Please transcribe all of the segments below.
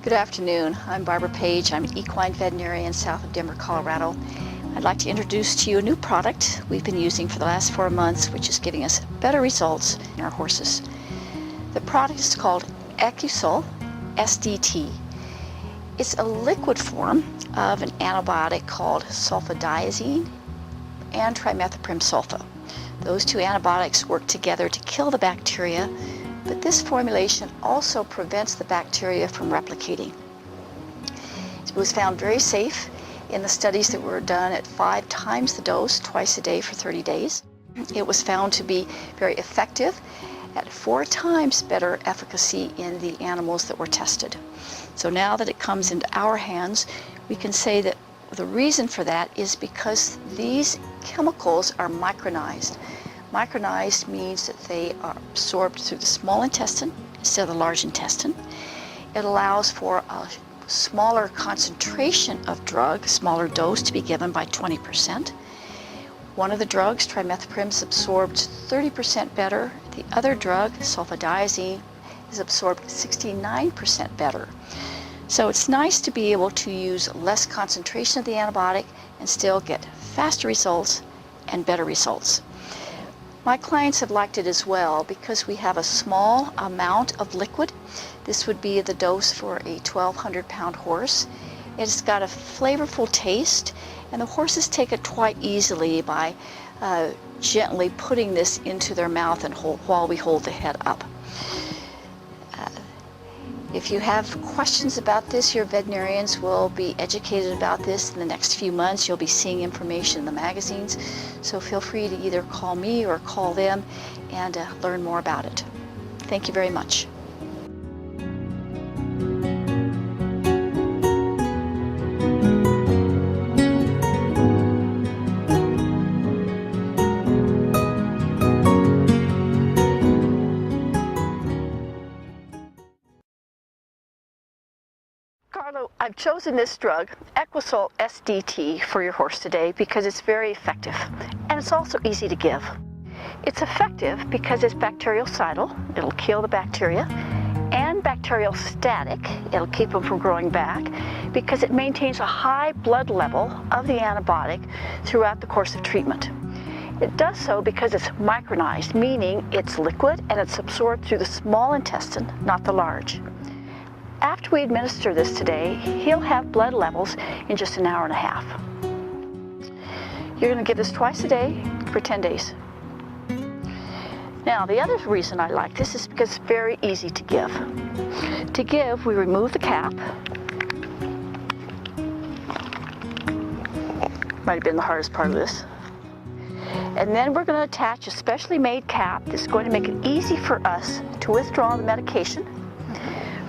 Good afternoon. I'm Barbara Page. I'm an equine veterinarian south of Denver, Colorado. I'd like to introduce to you a new product we've been using for the last 4 months, which is giving us better results in our horses. The product is called Equisul SDT. It's a liquid form of an antibiotic called sulfadiazine and trimethoprim sulfa. Those two antibiotics work together to kill the bacteria, but this formulation also prevents the bacteria from replicating. It was found very safe in the studies that were done at 5 times the dose, twice a day for 30 days. It was found to be very effective at 4 times better efficacy in the animals that were tested. So now that it comes into our hands, we can say that the reason for that is because these chemicals are micronized. Micronized means that they are absorbed through the small intestine instead of the large intestine. It allows for a smaller concentration of drug, smaller dose to be given by 20%. One of the drugs, trimethoprim, is absorbed 30% better. The other drug, sulfadiazine, is absorbed 69% better. So it's nice to be able to use less concentration of the antibiotic and still get faster results and better results. My clients have liked it as well because we have a small amount of liquid. This would be the dose for a 1,200-pound horse. It's got a flavorful taste, and the horses take it quite easily by gently putting this into their mouth and while we hold the head up. If you have questions about this, your veterinarians will be educated about this in the next few months. You'll be seeing information in the magazines, so feel free to either call me or call them and learn more about it. Thank you very much. Carlo, I've chosen this drug, Equisul SDT, for your horse today because it's very effective and it's also easy to give. It's effective because it's bactericidal, it'll kill the bacteria, and bacteriostatic, it'll keep them from growing back because it maintains a high blood level of the antibiotic throughout the course of treatment. It does so because it's micronized, meaning it's liquid and it's absorbed through the small intestine, not the large. After we administer this today, he'll have blood levels in just an hour and a half. You're going to give this twice a day for 10 days. Now, the other reason I like this is because it's very easy to give. To give, we remove the cap. Might have been the hardest part of this. And then we're going to attach a specially made cap that's going to make it easy for us to withdraw the medication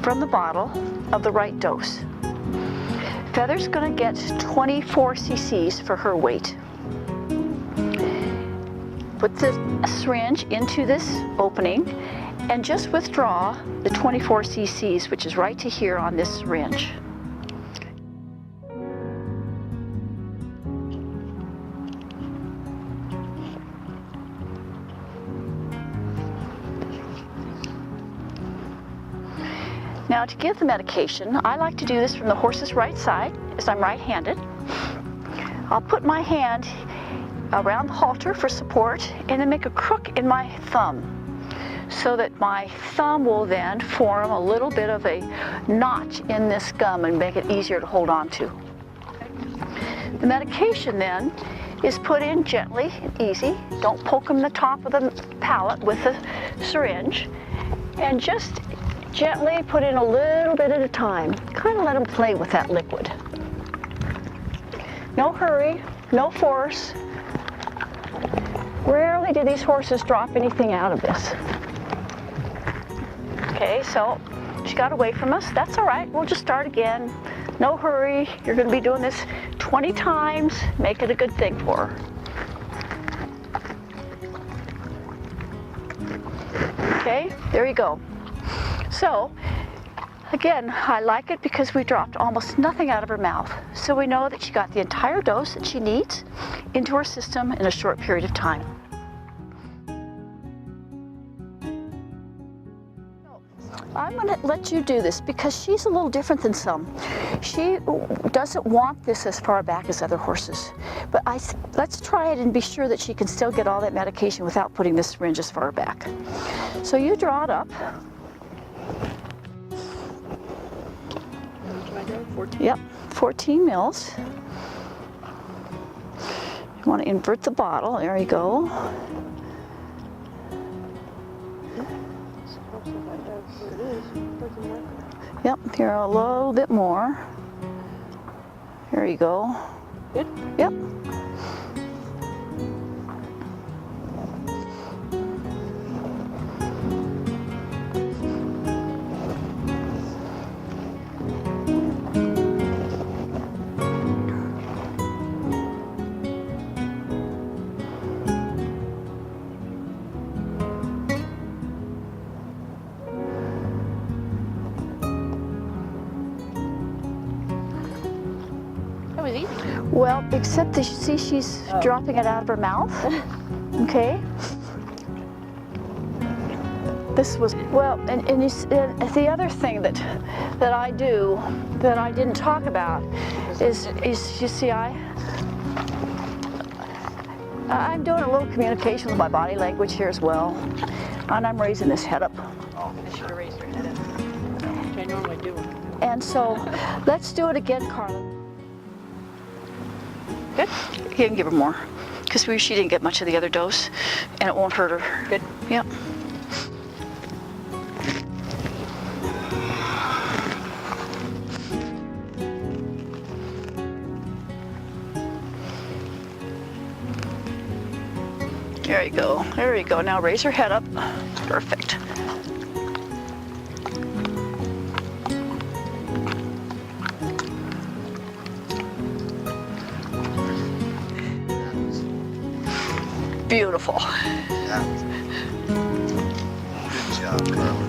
from the bottle of the right dose. Feather's going to get 24 cc's for her weight. Put the syringe into this opening and just withdraw the 24 cc's, which is right to here on this syringe. Now, to give the medication, I like to do this from the horse's right side, as I'm right-handed. I'll put my hand around the halter for support and then make a crook in my thumb so that my thumb will then form a little bit of a notch in this gum and make it easier to hold on to. The medication then is put in gently and easy. Don't poke them in the top of the palate with the syringe, and just gently put in a little bit at a time. Kind of let them play with that liquid. No hurry, no force. Rarely do these horses drop anything out of this. Okay, so she got away from us. That's all right. We'll just start again. No hurry. You're going to be doing this 20 times. Make it a good thing for her. Okay, there you go. So, again, I like it because we dropped almost nothing out of her mouth. So we know that she got the entire dose that she needs into her system in a short period of time. I'm going to let you do this because she's a little different than some. She doesn't want this as far back as other horses. But let's try it and be sure that she can still get all that medication without putting this syringe as far back. So you draw it up. Yep, 14 mils. You want to invert the bottle. There you go. Yep, here a little bit more. There you go. Good? Yep. That was easy. Well, except that you see she's dropping it out of her mouth. Okay. This was, well, and the other thing that I do that I didn't talk about is you see I'm doing a little communication with my body language here as well, and I'm raising this head up. Oh, I should have raised her head up, which I normally do. And so let's do it again, Carla. Good? You can give her more, because she didn't get much of the other dose, and it won't hurt her. Good. Yep. There you go. There you go. Now raise her head up. Perfect. Beautiful. Good job, Carla.